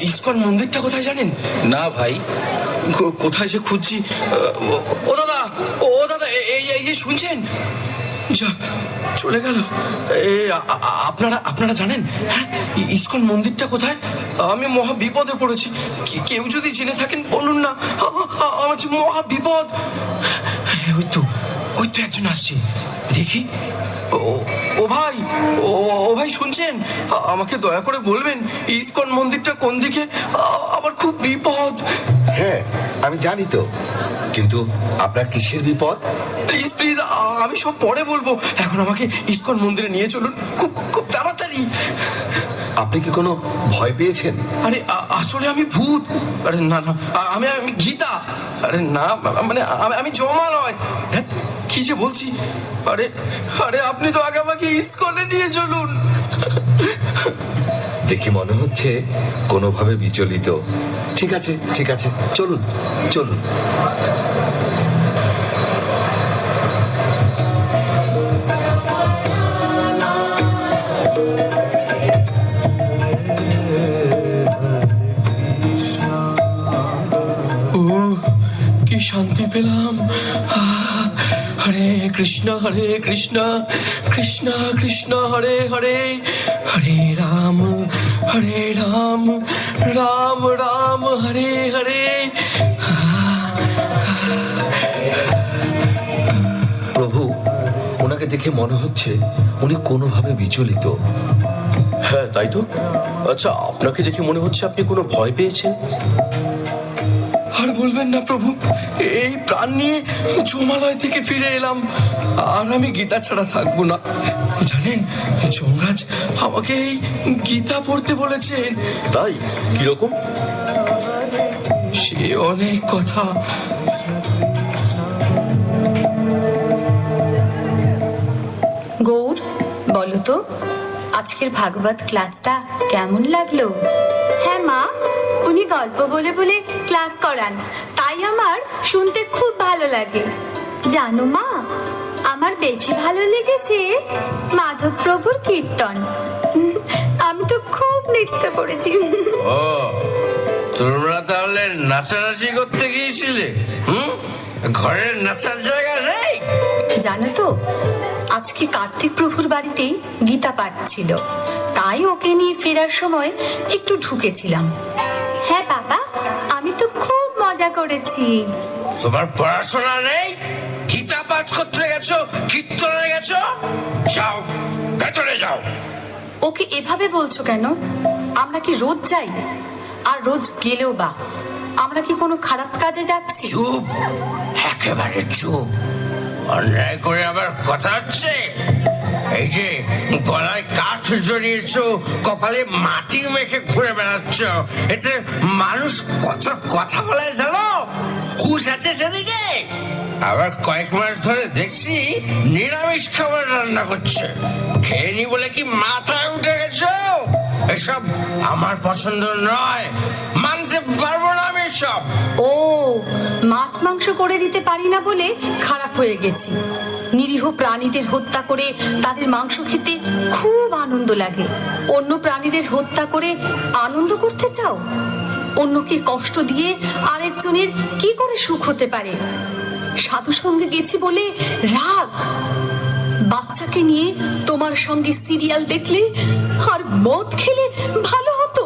ISKCON মন্দিরটা কোথায় জানেন? না ভাই। কোথায় যে খুঁজছি। ও দাদা, ও দাদা, এই যে শুনছেন? যা চলে গেল। আপনারা জানেন হ্যাঁ ইসকন মন্দিরটা কোথায়? আমি মহা বিপদে পড়েছি। কেউ যদি জেনে থাকেন বলুন না, আমার যে মহা বিপদ। ওই তো একজন আসছে, দেখি। ও ভাই, ও ভাই শুনছেন? আমাকে দয়া করে বলবেন ইসকন মন্দিরটা কোন দিকে? আমার খুব বিপদ। হ্যাঁ আমি জানি তো, কিন্তু আপনার কিসের বিপদ? প্লিজ প্লিজ, আমি সব পরে বলবো। এখন আমাকে ইসকন মন্দিরে নিয়ে চলুন, খুব খুব তাড়াতাড়ি। আপনি কি কোনো ভয় পেয়েছেন? আরে আসলে আমি ভূত। আরে না না, আমি গীতা। আরে না মানে আমি জমা নয়। কি যে বলছি। আরে আরে আপনি তো আগে আমাকে ইসকনে নিয়ে চলুন। দেখে মনে হচ্ছে কোনোভাবে বিচলিত। ঠিক আছে ঠিক আছে, চলুন চলুন। ও কি শান্তি পেলাম। হরে কৃষ্ণ কৃষ্ণ কৃষ্ণ হরে হরে, হরে রাম রাম রাম হরে হরে। প্রভু, ওনাকে দেখে মনে হচ্ছে উনি কোনোভাবে বিচলিত। হ্যাঁ তাই তো। আচ্ছা, আপনাকে দেখে মনে হচ্ছে আপনি কোনো ভয় পেয়েছেন। আর বলবেন না প্রভু, এই প্রাণ নিয়ে যমালয় থেকে ফিরে এলাম, আর আমি গীতা ছাড়া থাকবো না। জানেন, যমরাজ আমাকে এই গীতা পড়তে বলেছেন। তাই কিরকম? সে অনেক কথা। গৌর, বলো তো আজকের ভাগবত ক্লাসটা কেমন লাগলো? হ্যাঁ মা, উনি গল্প বলে বলে ক্লাস করান, তাই আমার শুনতে খুব ভালো লাগে। জানো মা, আমার বেশি ভালো লেগেছে মাধব প্রভুর কীর্তন। আমি তো খুব নৃত্য করেছি। ও, তোমরা তাহলে নাচানাচি করতে গিয়েছিলে? ঘরের নাচার জায়গা নেই? জানো তো, আজকে কার্তিক প্রভুর বাড়িতেই গীতা পাঠ ছিল, তাই ওকে নিয়ে ফেরার সময় একটু ঢুকেছিলাম। হ্যাঁ বাবা, আমি তো খুব মজা করেছি। তোমার পড়াশোনা নেই? গীতা পাঠ করতে গেছো, কীর্তনে গেছো? যাও, ভেতরে যাও। ওকে এভাবে বলছো কেন? আমরা কি রোজ যাই? আর রোজ গেলেও বা আমরা কি কোনো খারাপ কাজে যাচ্ছি? চুপ, একেবারে চুপ। অন্যায় করে আবার কথা হচ্ছে। এই যে গলায় কাঠ জড়িয়েছো, কপালে মাটি মেখে ঘুরে বেড়াচ্ছ, এতে মানুষ কত কথা বলে জানো? হুঁশ আছে সেদিকে? আবার কয়েক মাস ধরে দেখছি নিরামিষ খাবার রান্না করছে। খেয়ে নি বলে কি মাথায় উঠে গেছো? এসব আমার পছন্দ নয়, মানতে পারবো না আমি সব। ও, মাছ মাংস করে দিতে পারি না বলে খারাপ হয়ে গেছি। নিরীহ প্রাণীদের হত্যা করে তাদের মাংস খেতে খুব আনন্দ লাগে। অন্য প্রাণীদের হত্যা করে আনন্দ করতে চাও? অন্যকে কষ্ট দিয়ে আরেকজনের কি করে সুখ হতে পারে? সাধু সঙ্গে গেছি বলে রাগ? বাচ্চাকে নিয়ে তোমার সঙ্গে সিরিয়াল দেখলে আর মদ খেলে ভালো হতো?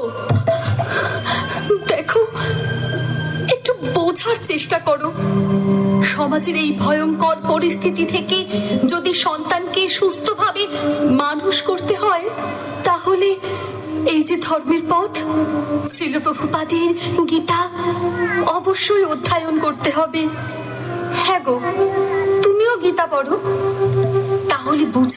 দেখো, একটু বোঝার চেষ্টা করো। সমাজের এই ভয়ঙ্কর পরিস্থিতি থেকে যদি সন্তানকে সুস্থভাবে মানুষ করতে হয়, তাহলে এই যে ধর্মের পথ, শ্রীল প্রভুপাদের গীতা অবশ্যই অধ্যয়ন করতে হবে। হ্যাঁ গো, তুমিও গীতা পড়ো, তাহলে বুঝ